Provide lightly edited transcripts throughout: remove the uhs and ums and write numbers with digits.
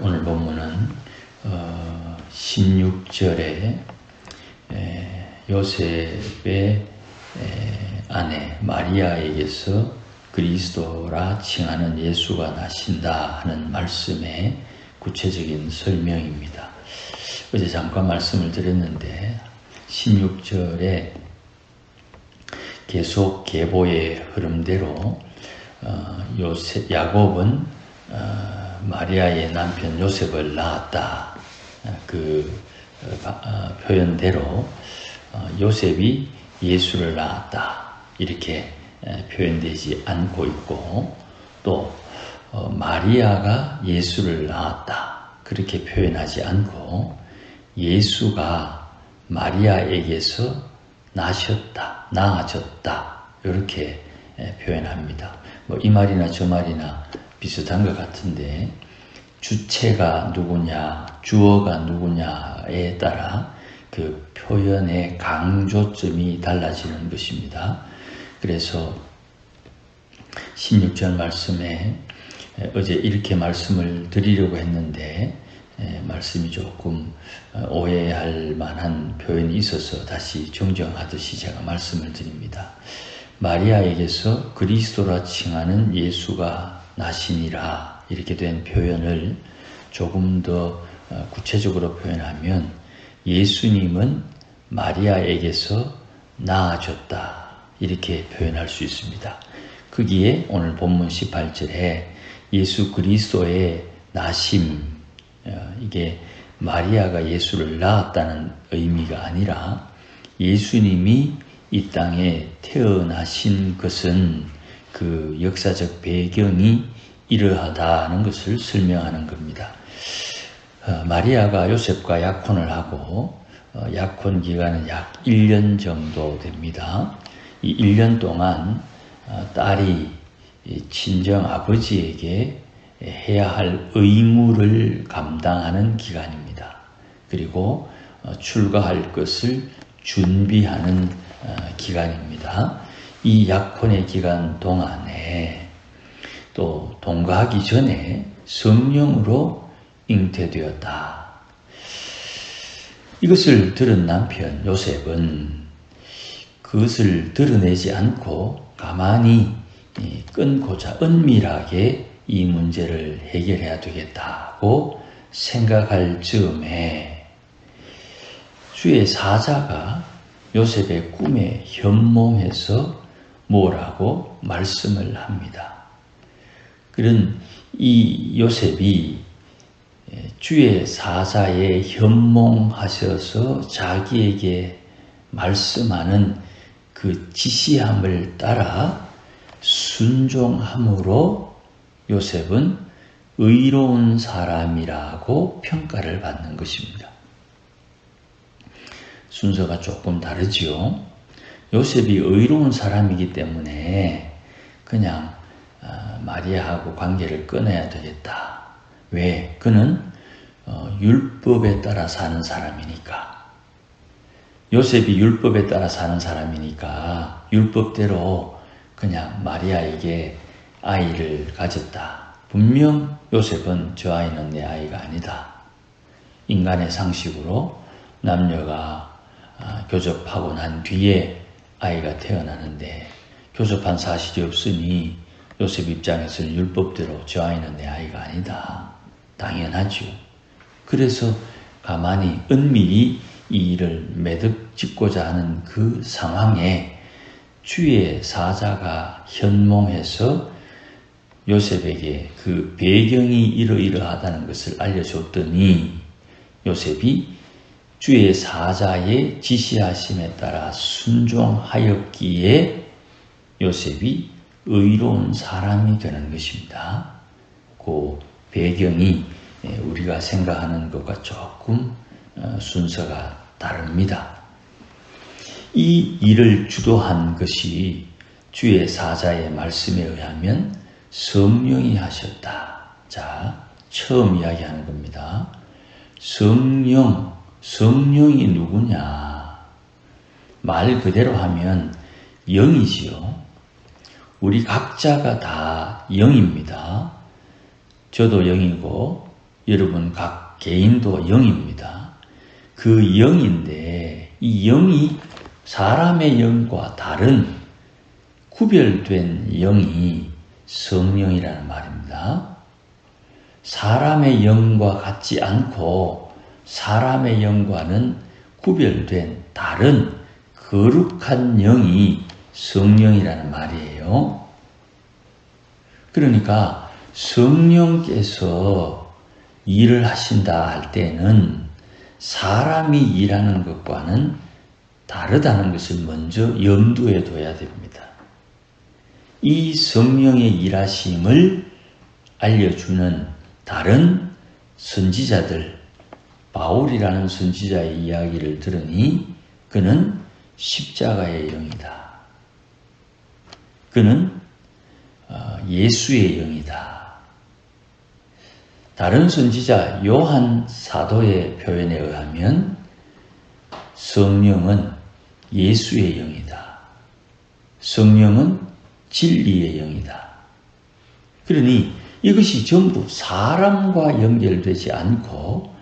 오늘 본문은 16절에 요셉의 아내 마리아에게서 그리스도라 칭하는 예수가 나신다 하는 말씀의 구체적인 설명입니다. 어제 잠깐 말씀을 드렸는데 16절에 계속 계보의 흐름대로 야곱은 마리아의 남편 요셉을 낳았다. 그 표현대로 요셉이 예수를 낳았다. 이렇게 표현되지 않고 있고, 또 마리아가 예수를 낳았다. 그렇게 표현하지 않고 예수가 마리아에게서 나아졌다. 이렇게 표현합니다. 이 말이나 저 말이나 비슷한 것 같은데, 주체가 누구냐, 주어가 누구냐에 따라 그 표현의 강조점이 달라지는 것입니다. 그래서 16절 말씀에 어제 이렇게 말씀을 드리려고 했는데 말씀이 조금 오해할 만한 표현이 있어서 다시 정정하듯이 제가 말씀을 드립니다. 마리아에게서 그리스도라 칭하는 예수가 나시니라, 이렇게 된 표현을 조금 더 구체적으로 표현하면 예수님은 마리아에게서 나아졌다, 이렇게 표현할 수 있습니다. 거기에 오늘 본문 18절에 예수 그리스도의 나심, 이게 마리아가 예수를 낳았다는 의미가 아니라 예수님이 이 땅에 태어나신 것은 그 역사적 배경이 이러하다는 것을 설명하는 겁니다. 마리아가 요셉과 약혼을 하고 약혼 기간은 약 1년 정도 됩니다. 이 1년 동안 딸이 친정 아버지에게 해야 할 의무를 감당하는 기간입니다. 그리고 출가할 것을 준비하는 기간입니다. 이 약혼의 기간 동안에 또 동거하기 전에 성령으로 잉태되었다. 이것을 들은 남편 요셉은 그것을 드러내지 않고 가만히 끊고자 은밀하게 이 문제를 해결해야 되겠다고 생각할 즈음에 주의 사자가 요셉의 꿈에 현몽해서 뭐라고 말씀을 합니다. 그런 이 요셉이 주의 사자에 현몽하셔서 자기에게 말씀하는 그 지시함을 따라 순종함으로 요셉은 의로운 사람이라고 평가를 받는 것입니다. 순서가 조금 다르지요. 요셉이 의로운 사람이기 때문에 그냥 마리아하고 관계를 끊어야 되겠다. 왜? 그는 율법에 따라 사는 사람이니까. 요셉이 율법에 따라 사는 사람이니까 율법대로 그냥 마리아에게 아이를 가졌다. 분명 요셉은 저 아이는 내 아이가 아니다. 인간의 상식으로 남녀가 교접하고 난 뒤에 아이가 태어나는데 교접한 사실이 없으니 요셉 입장에서는 율법대로 저 아이는 내 아이가 아니다. 당연하죠. 그래서 가만히 은밀히 이 일을 매듭 짓고자 하는 그 상황에 주의 사자가 현몽해서 요셉에게 그 배경이 이러이러하다는 것을 알려줬더니 요셉이 주의 사자의 지시하심에 따라 순종하였기에 요셉이 의로운 사람이 되는 것입니다. 그 배경이 우리가 생각하는 것과 조금 순서가 다릅니다. 이 일을 주도한 것이 주의 사자의 말씀에 의하면 성령이 하셨다. 자, 처음 이야기하는 겁니다. 성령이 누구냐? 말 그대로 하면 영이지요. 우리 각자가 다 영입니다. 저도 영이고 여러분 각 개인도 영입니다. 그 영인데 이 영이 사람의 영과 다른 구별된 영이 성령이라는 말입니다. 사람의 영과 같지 않고 사람의 영과는 구별된 다른 거룩한 영이 성령이라는 말이에요. 그러니까 성령께서 일을 하신다 할 때는 사람이 일하는 것과는 다르다는 것을 먼저 염두에 둬야 됩니다. 이 성령의 일하심을 알려주는 다른 선지자들, 바울이라는 선지자의 이야기를 들으니 그는 십자가의 영이다. 그는 예수의 영이다. 다른 선지자 요한 사도의 표현에 의하면 성령은 예수의 영이다. 성령은 진리의 영이다. 그러니 이것이 전부 사람과 연결되지 않고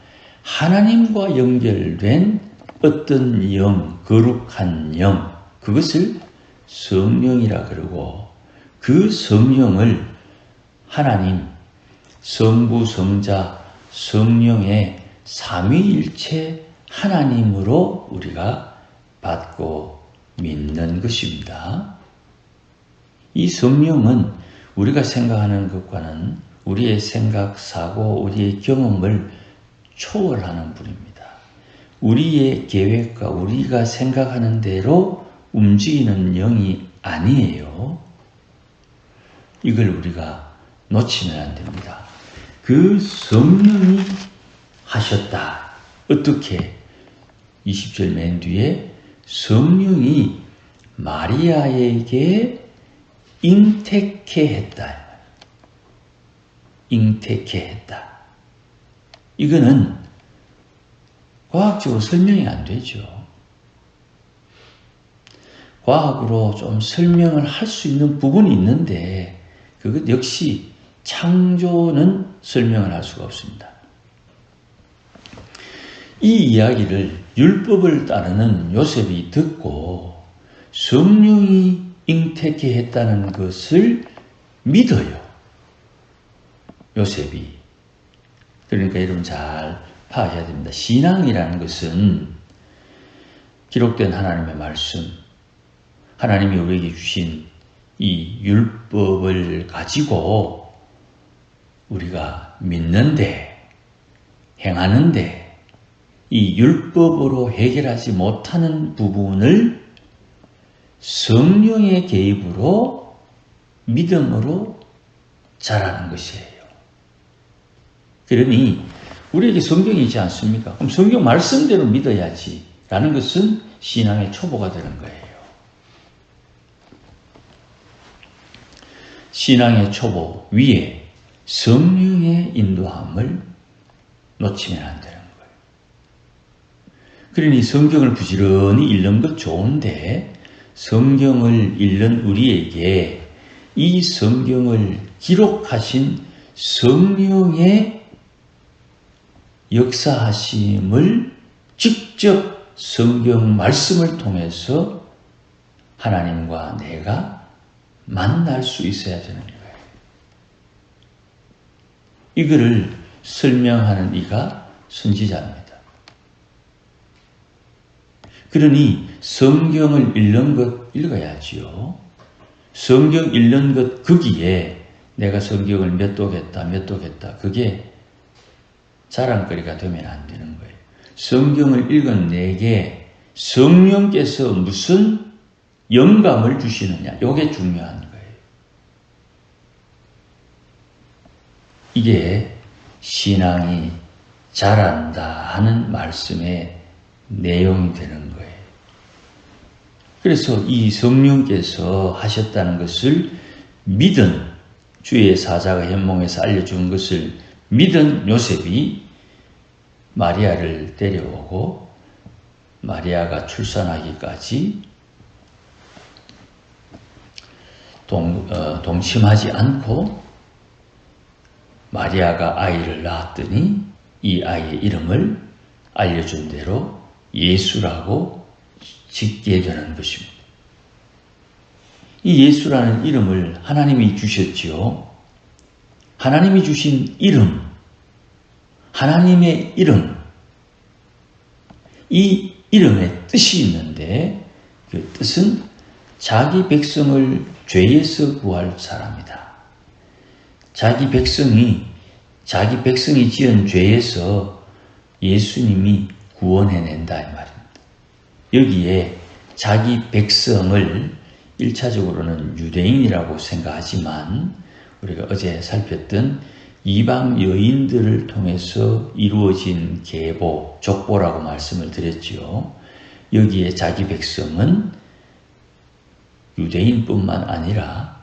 하나님과 연결된 어떤 영, 거룩한 영, 그것을 성령이라 그러고 그 성령을 하나님, 성부, 성자, 성령의 삼위일체 하나님으로 우리가 받고 믿는 것입니다. 이 성령은 우리가 생각하는 것과는 우리의 생각, 사고, 우리의 경험을 초월하는 분입니다. 우리의 계획과 우리가 생각하는 대로 움직이는 영이 아니에요. 이걸 우리가 놓치면 안 됩니다. 그 성령이 하셨다. 어떻게? 20절 맨 뒤에 성령이 마리아에게 잉태케 했다. 잉태케 했다. 이거는 과학적으로 설명이 안 되죠. 과학으로 좀 설명을 할 수 있는 부분이 있는데 그것 역시 창조는 설명을 할 수가 없습니다. 이 이야기를 율법을 따르는 요셉이 듣고 성령이 잉태케 했다는 것을 믿어요. 요셉이. 그러니까 여러분 잘 파악해야 됩니다. 신앙이라는 것은 기록된 하나님의 말씀, 하나님이 우리에게 주신 이 율법을 가지고 우리가 믿는데, 행하는데 이 율법으로 해결하지 못하는 부분을 성령의 개입으로 믿음으로 자라는 것이에요. 그러니 우리에게 성경이 있지 않습니까? 그럼 성경 말씀대로 믿어야지 라는 것은 신앙의 초보가 되는 거예요. 신앙의 초보 위에 성령의 인도함을 놓치면 안 되는 거예요. 그러니 성경을 부지런히 읽는 것 좋은데 성경을 읽는 우리에게 이 성경을 기록하신 성령의 역사하심을 직접 성경 말씀을 통해서 하나님과 내가 만날 수 있어야 되는 거예요. 이거를 설명하는 이가 선지자입니다. 그러니 성경을 읽는 것 읽어야지요. 성경 읽는 것 거기에 내가 성경을 몇 도겠다 그게 자랑거리가 되면 안 되는 거예요. 성경을 읽은 내게 성령께서 무슨 영감을 주시느냐, 이게 중요한 거예요. 이게 신앙이 자란다 하는 말씀의 내용이 되는 거예요. 그래서 이 성령께서 하셨다는 것을 믿은, 주의 사자가 현몽에서 알려준 것을 믿은 요셉이 마리아를 데려오고 마리아가 출산하기까지 동침하지 않고 마리아가 아이를 낳았더니 이 아이의 이름을 알려준 대로 예수라고 짓게 되는 것입니다. 이 예수라는 이름을 하나님이 주셨지요. 하나님이 주신 이름, 하나님의 이름, 이 이름에 뜻이 있는데 그 뜻은 자기 백성을 죄에서 구할 사람이다. 자기 백성이 지은 죄에서 예수님이 구원해낸다 이 말입니다. 여기에 자기 백성을 1차적으로는 유대인이라고 생각하지만 우리가 어제 살폈던 이방 여인들을 통해서 이루어진 계보, 족보라고 말씀을 드렸지요. 여기에 자기 백성은 유대인뿐만 아니라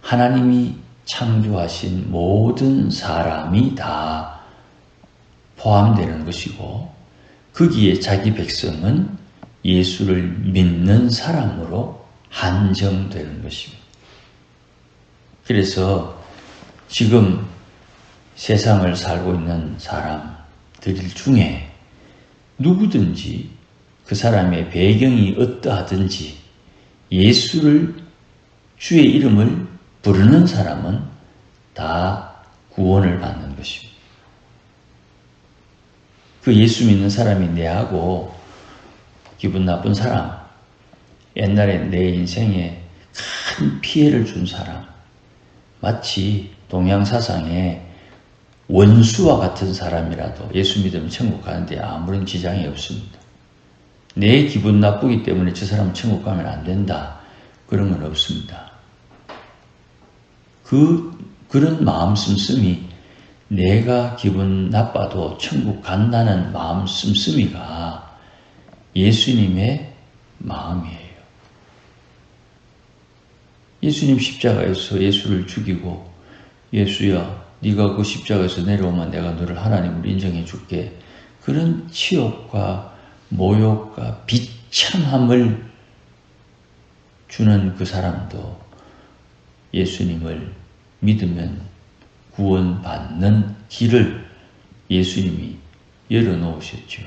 하나님이 창조하신 모든 사람이 다 포함되는 것이고 거기에 자기 백성은 예수를 믿는 사람으로 한정되는 것입니다. 그래서 지금 세상을 살고 있는 사람들 중에 누구든지 그 사람의 배경이 어떠하든지 예수를 주의 이름을 부르는 사람은 다 구원을 받는 것입니다. 그 예수 믿는 사람이 내하고 기분 나쁜 사람, 옛날에 내 인생에 큰 피해를 준 사람, 마치 동양사상에 원수와 같은 사람이라도 예수 믿으면 천국 가는데 아무런 지장이 없습니다. 내 기분 나쁘기 때문에 저 사람은 천국 가면 안 된다. 그런 건 없습니다. 그런 마음 씀씀이 내가 기분 나빠도 천국 간다는 마음 씀씀이가 예수님의 마음이에요. 예수님 십자가에서 예수를 죽이고 예수야 네가 그 십자가에서 내려오면 내가 너를 하나님으로 인정해 줄게. 그런 치욕과 모욕과 비참함을 주는 그 사람도 예수님을 믿으면 구원받는 길을 예수님이 열어놓으셨죠.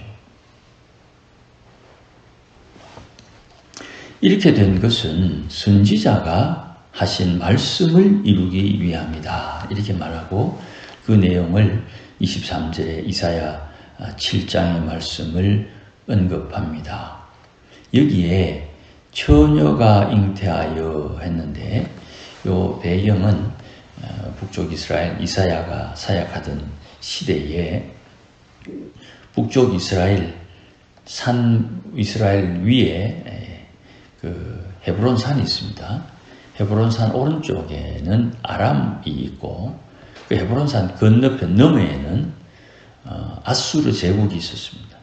이렇게 된 것은 선지자가 하신 말씀을 이루기 위함이다. 이렇게 말하고 그 내용을 23절에 이사야 7장의 말씀을 언급합니다. 여기에 처녀가 잉태하여 했는데 이 배경은 북쪽 이스라엘 이사야가 사역하던 시대에 북쪽 이스라엘 위에 그 헤브론 산이 있습니다. 헤브론 산 오른쪽에는 아람이 있고 그 헤브론 산 건너편 너머에는 아수르 제국이 있었습니다.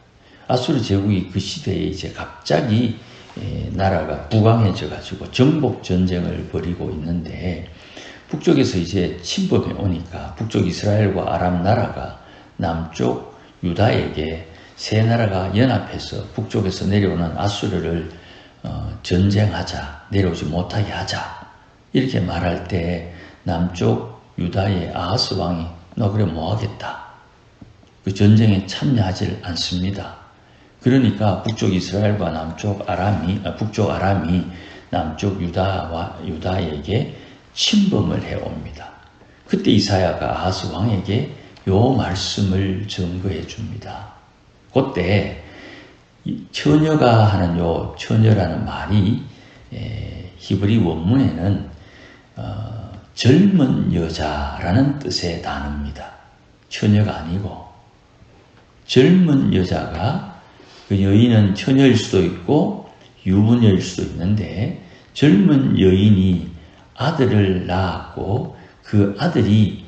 아수르 제국이 그 시대에 이제 갑자기 나라가 부강해져 가지고 정복 전쟁을 벌이고 있는데 북쪽에서 이제 침범해 오니까 북쪽 이스라엘과 아람 나라가 남쪽 유다에게 세 나라가 연합해서 북쪽에서 내려오는 아수르를 전쟁하자, 내려오지 못하게 하자 이렇게 말할 때 남쪽 유다의 아하스 왕이 너 그래 뭐하겠다. 그 전쟁에 참여하지 않습니다. 그러니까 북쪽 이스라엘과 북쪽 아람이 남쪽 유다에게 침범을 해옵니다. 그때 이사야가 아하스 왕에게 요 말씀을 증거해 줍니다. 그때 처녀가 하는 요 처녀라는 말이 히브리 원문에는 젊은 여자라는 뜻의 단어입니다. 처녀가 아니고 젊은 여자가 그 여인은 처녀일 수도 있고 유부녀일 수도 있는데 젊은 여인이 아들을 낳았고 그 아들이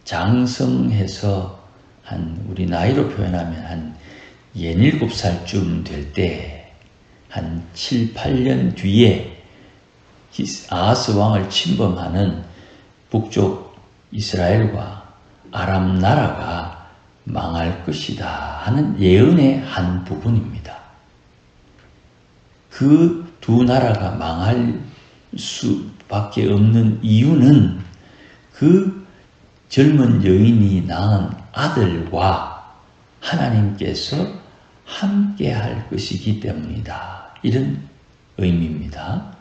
장성해서 우리 나이로 표현하면 한 17살쯤 될 때 한 7, 8년 뒤에 아하스 왕을 침범하는 북쪽 이스라엘과 아람 나라가 망할 것이다 하는 예언의 한 부분입니다. 그 두 나라가 망할 수밖에 없는 이유는 그 젊은 여인이 낳은 아들과 하나님께서 함께 할 것이기 때문이다. 이런 의미입니다.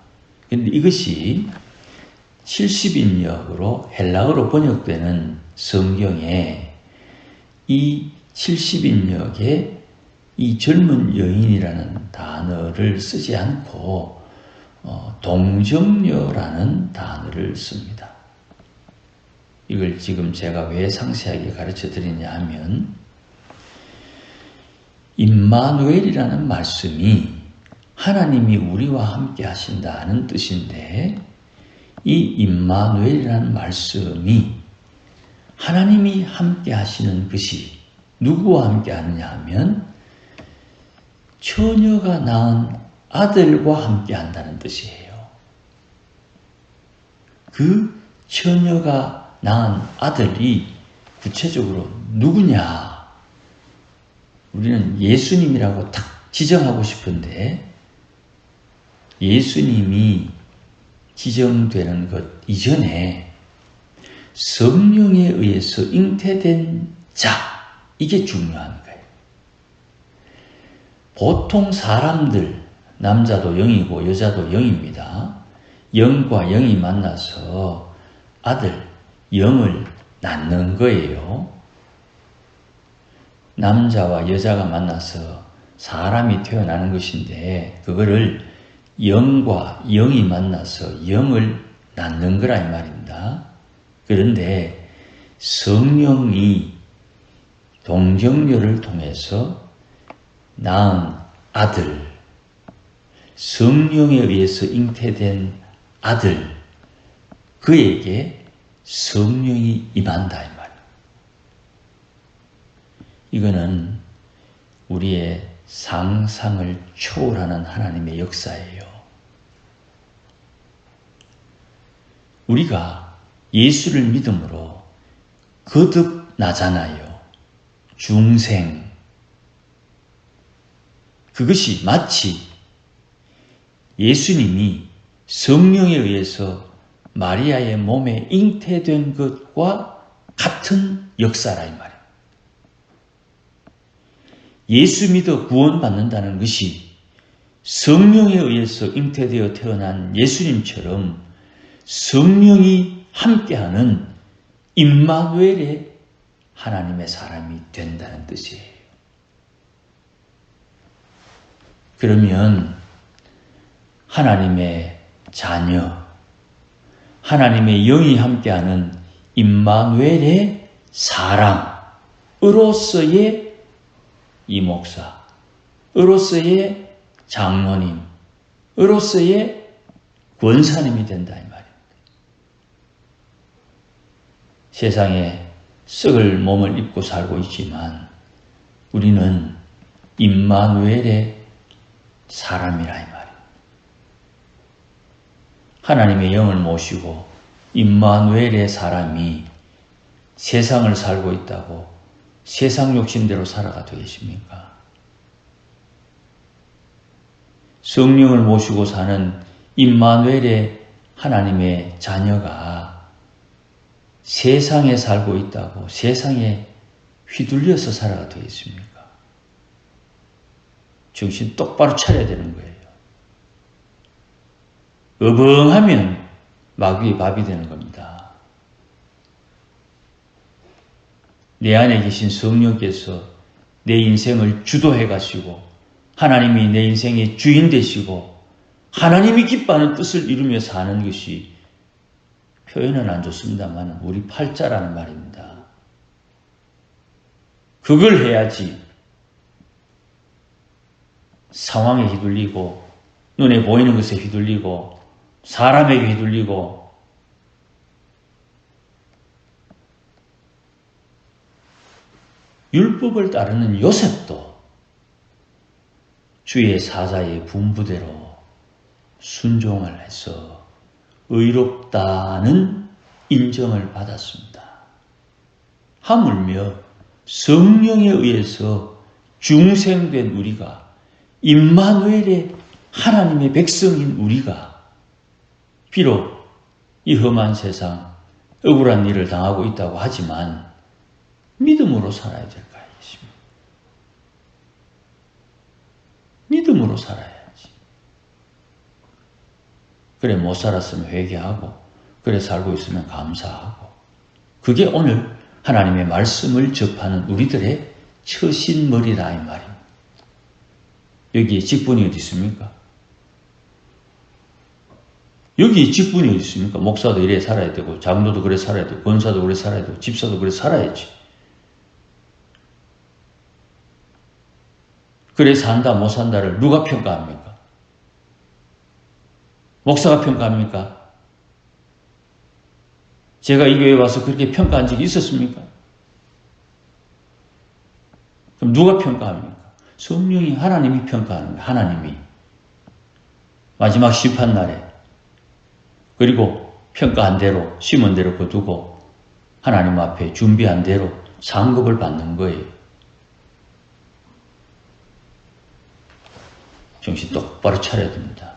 그런데 이것이 70인역으로 헬라어로 번역되는 성경에 이 70인역에 이 젊은 여인이라는 단어를 쓰지 않고 동정녀라는 단어를 씁니다. 이걸 지금 제가 왜 상세하게 가르쳐 드리냐 하면 임마누엘이라는 말씀이 하나님이 우리와 함께 하신다는 뜻인데 이 임마누엘이라는 말씀이 하나님이 함께 하시는 것이 누구와 함께 하느냐 하면 처녀가 낳은 아들과 함께 한다는 뜻이에요. 그 처녀가 낳은 아들이 구체적으로 누구냐? 우리는 예수님이라고 딱 지정하고 싶은데 예수님이 지정되는 것 이전에 성령에 의해서 잉태된 자, 이게 중요한 거예요. 보통 사람들, 남자도 영이고 여자도 영입니다. 영과 영이 만나서 아들, 영을 낳는 거예요. 남자와 여자가 만나서 사람이 태어나는 것인데 그거를 영과 영이 만나서 영을 낳는 거라 이 말입니다. 그런데 성령이 동정녀를 통해서 낳은 아들, 성령에 의해서 잉태된 아들, 그에게 성령이 임한다 이 말이에요. 이거는 우리의 상상을 초월하는 하나님의 역사예요. 우리가 예수를 믿음으로 거듭나잖아요. 중생. 그것이 마치 예수님이 성령에 의해서 마리아의 몸에 잉태된 것과 같은 역사라 이 말이에요. 예수 믿어 구원받는다는 것이 성령에 의해서 잉태되어 태어난 예수님처럼 성령이 함께하는 임마누엘의 하나님의 사람이 된다는 뜻이에요. 그러면 하나님의 자녀, 하나님의 영이 함께하는 임마누엘의 사람으로서의 이 목사, 으로서의 장로님, 으로서의 권사님이 된다 이 말입니다. 세상에 썩을 몸을 입고 살고 있지만 우리는 임마누엘의 사람이라 이 말입니다. 하나님의 영을 모시고 임마누엘의 사람이 세상을 살고 있다고 세상 욕심대로 살아가 되겠습니까? 성령을 모시고 사는 임마누엘의 하나님의 자녀가 세상에 살고 있다고 세상에 휘둘려서 살아가 되겠습니까? 정신 똑바로 차려야 되는 거예요. 어벙하면 마귀의 밥이 되는 겁니다. 내 안에 계신 성령께서 내 인생을 주도해 가시고 하나님이 내 인생의 주인 되시고 하나님이 기뻐하는 뜻을 이루며 사는 것이 표현은 안 좋습니다만 우리 팔자라는 말입니다. 그걸 해야지 상황에 휘둘리고 눈에 보이는 것에 휘둘리고 사람에게 휘둘리고 율법을 따르는 요셉도 주의 사자의 분부대로 순종을 해서 의롭다는 인정을 받았습니다. 하물며 성령에 의해서 중생된 우리가 임마누엘의 하나님의 백성인 우리가 비록 이 험한 세상 억울한 일을 당하고 있다고 하지만 믿음으로 살아야 될 거 아니겠습니까? 믿음으로 살아야지. 그래 못 살았으면 회개하고 그래 살고 있으면 감사하고 그게 오늘 하나님의 말씀을 접하는 우리들의 처신머리다 이 말입니다. 여기에 직분이 어디 있습니까? 여기에 직분이 어디 있습니까? 목사도 이래 살아야 되고 장로도 그래 살아야 되고 권사도 그래 살아야 되고 집사도 그래 살아야지. 그래 산다 못 산다를 누가 평가합니까? 목사가 평가합니까? 제가 이 교회에 와서 그렇게 평가한 적이 있었습니까? 그럼 누가 평가합니까? 성령이 하나님이 평가하는 거예요. 하나님이. 마지막 심판날에. 그리고 평가한 대로 심은 대로 거두고 하나님 앞에 준비한 대로 상급을 받는 거예요. 정신 똑바로 차려야 됩니다.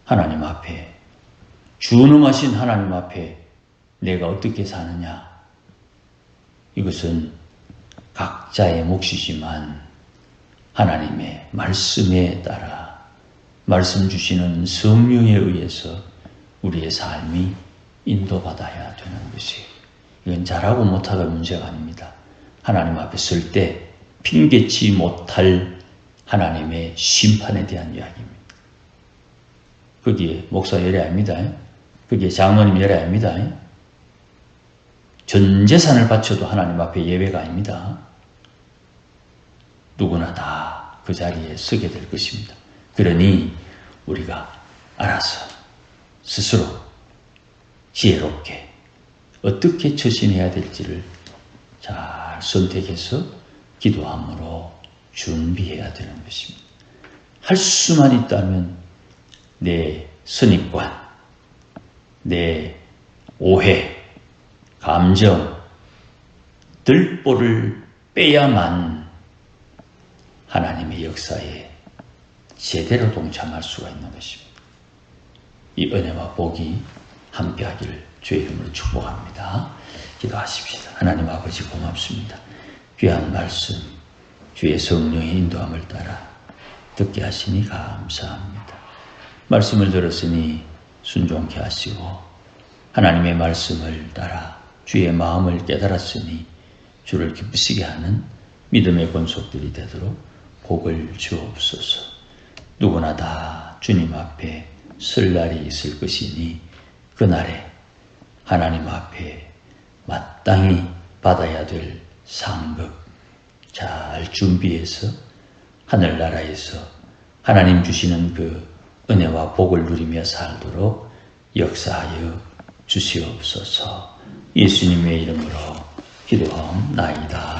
하나님 앞에 준엄하신 하나님 앞에 내가 어떻게 사느냐 이것은 각자의 몫이지만 하나님의 말씀에 따라 말씀 주시는 성령에 의해서 우리의 삶이 인도받아야 되는 것이에요. 이건 잘하고 못하다 문제가 아닙니다. 하나님 앞에 설 때 핑계치 못할 하나님의 심판에 대한 이야기입니다. 거기에 목사 열애 아닙니다. 거기에 장로님 열애 아닙니다. 전 재산을 바쳐도 하나님 앞에 예외가 아닙니다. 누구나 다 그 자리에 서게 될 것입니다. 그러니 우리가 알아서 스스로 지혜롭게 어떻게 처신해야 될지를 잘 선택해서 기도함으로 준비해야 되는 것입니다. 할 수만 있다면 내 선입관, 내 오해, 감정, 들보를 빼야만 하나님의 역사에 제대로 동참할 수가 있는 것입니다. 이 은혜와 복이 함께하기를 주의 이름으로 축복합니다. 기도하십시다. 하나님 아버지 고맙습니다. 귀한 말씀 주의 성령의 인도함을 따라 듣게 하시니 감사합니다. 말씀을 들었으니 순종케 하시고 하나님의 말씀을 따라 주의 마음을 깨달았으니 주를 기쁘시게 하는 믿음의 권속들이 되도록 복을 주옵소서. 누구나 다 주님 앞에 설 날이 있을 것이니 그날에 하나님 앞에 마땅히 받아야 될 상급 잘 준비해서 하늘나라에서 하나님 주시는 그 은혜와 복을 누리며 살도록 역사하여 주시옵소서. 예수님의 이름으로 기도하옵나이다.